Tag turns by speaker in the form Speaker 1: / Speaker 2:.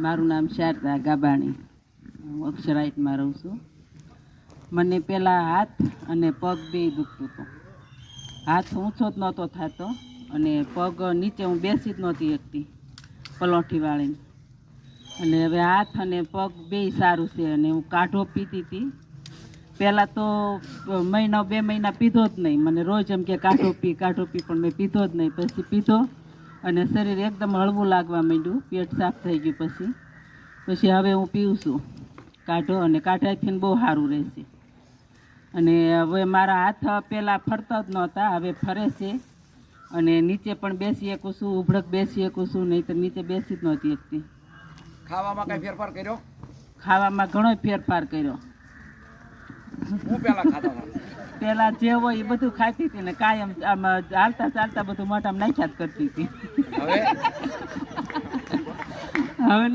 Speaker 1: મારું નામ શારદા ગાબાણી, હું અક્ષરાઈટમાં રહું છું. મને પહેલાં હાથ અને પગ બે દુખતું હતું. હાથ ઊંચો જ નહોતો થતો અને પગ નીચે હું બેસી જ નહોતી શકતી પલોઠી વાળીને. અને હવે હાથ અને પગ બે સારું છે. અને હું કાઢો પીતી હતી. પહેલાં તો મહિના 2 મહિના પીધો જ નહીં. મને રોજ એમ કે કાઢો પી, પણ મેં પીધો જ નહીં. પછી પીધો અને શરીર એકદમ હળવું લાગવા માંડ્યું, પેટ સાફ થઈ ગયું. પછી હવે હું પીવું છું કાઢો, અને કાઢાથી બહુ સારું રહેશે. અને હવે મારા હાથ પહેલાં ફરતા જ નહોતા, હવે ફરે છે. અને નીચે પણ બેસી શકું છું, ઉભડક બેસી શકું છું, નહીં તો નીચે બેસી જ નહોતી શકતી.
Speaker 2: ખાવામાં કઈ ફેરફાર કર્યો?
Speaker 1: ખાવામાં ઘણો ફેરફાર કર્યો.
Speaker 2: હું પહેલા ખાતા હતા.
Speaker 1: પહેલાં જે હોય એ બધું ખાતી હતી ને કાયમ આમ હાલતા ચાલતા બધું મોઢામાં નાખ્યા જ કરતી હતી.
Speaker 2: હવે
Speaker 1: હવે